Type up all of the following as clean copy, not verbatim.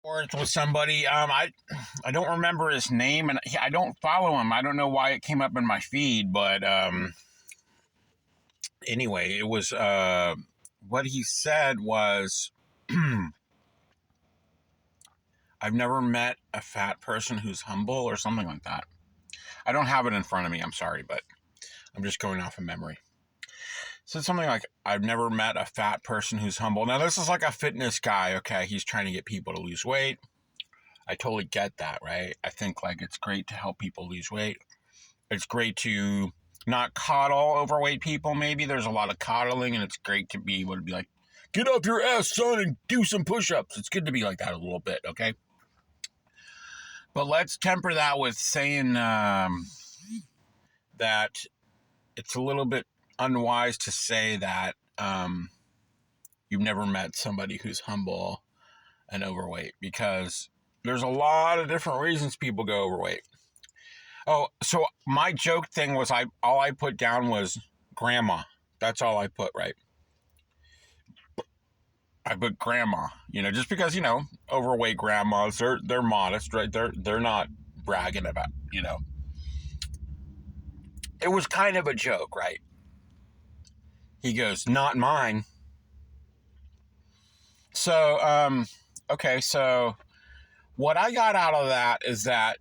Words with somebody. I don't remember his name, and I don't follow him. I don't know why it came up in my feed, but anyway, it was what he said was, I've never met a fat person who's humble or something like that. I don't have it in front of me. I'm sorry, but I'm just going off of memory. Said something like, I've never met a fat person who's humble. Now, this is like a fitness guy, okay? He's trying to get people to lose weight. I totally get that, right? I think, like, it's great to help people lose weight. It's great to not coddle overweight people, maybe. There's a lot of coddling, and it's great to be able to be like, get off your ass, son, and do some push-ups. It's good to be like that a little bit, okay? But let's temper that with saying that it's a little bit unwise to say that you've never met somebody who's humble and overweight, because there's a lot of different reasons people go overweight. Oh, so my joke thing was all I put down was grandma. That's all I put, right? I put grandma, just because, overweight grandmas, they're modest, right? They're not bragging about, It was kind of a joke, right? He goes, not mine. So, okay, so what I got out of that is that,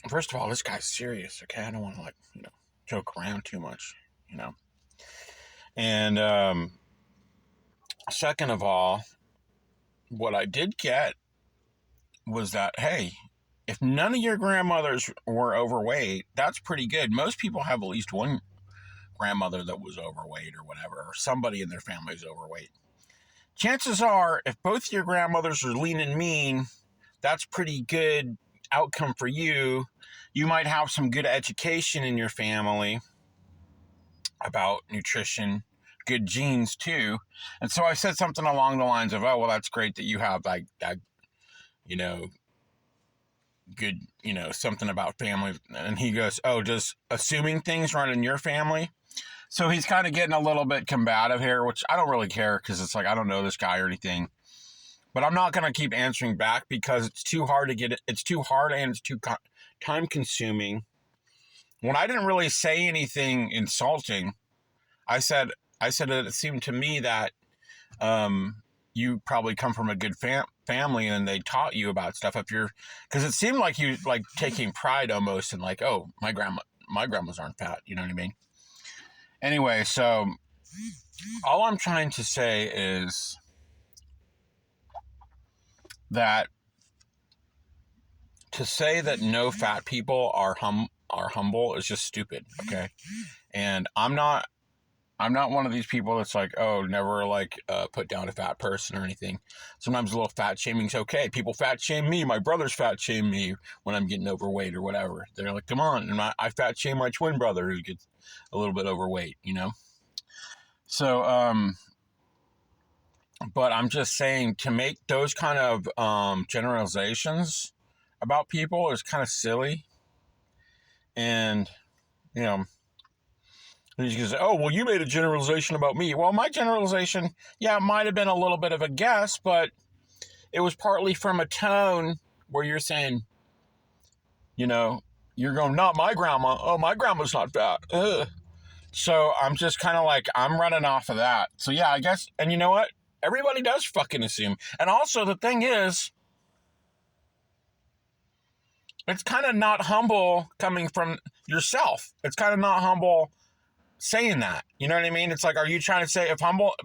first of all, this guy's serious, okay? I don't want to, joke around too much, And second of all, what I did get was that, hey, if none of your grandmothers were overweight, that's pretty good. Most people have at least one grandmother that was overweight or whatever, or somebody in their family is overweight. Chances are, if both your grandmothers are lean and mean, that's pretty good outcome for you. You might have some good education in your family about nutrition, good genes too. And so I said something along the lines of, oh, well, that's great that you have like that, good, something about family. And he goes, oh, does assuming things run in your family? So he's kind of getting a little bit combative here, which I don't really care, because it's like, I don't know this guy or anything. But I'm not going to keep answering back because it's too hard to get it. It's too hard and it's too time consuming. When I didn't really say anything insulting, I said that it seemed to me that you probably come from a good family and they taught you about stuff. Because it seemed like you like taking pride almost in like, oh, my grandmas aren't fat. You know what I mean? Anyway, so all I'm trying to say is that to say that no fat people are humble is just stupid, okay? And I'm not one of these people that's like, oh, never put down a fat person or anything. Sometimes a little fat shaming's okay. People fat shame me. My brothers fat shame me when I'm getting overweight or whatever. They're like, come on. And I fat shame my twin brother who gets a little bit overweight, So, but I'm just saying, to make those kind of generalizations about people is kind of silly. And, he goes, oh, well, you made a generalization about me. Well, my generalization, yeah, it might have been a little bit of a guess, but it was partly from a tone where you're saying, you're going, not my grandma. Oh, my grandma's not fat. Ugh. So I'm just kind of like, I'm running off of that. So yeah, I guess, and you know what? Everybody does fucking assume. And also the thing is, it's kind of not humble coming from yourself. It's kind of not humble saying that. You know what I mean? It's like, are you trying to say if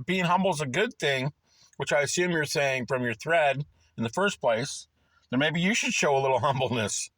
being humble is a good thing, which I assume you're saying from your thread in the first place, then maybe you should show a little humbleness.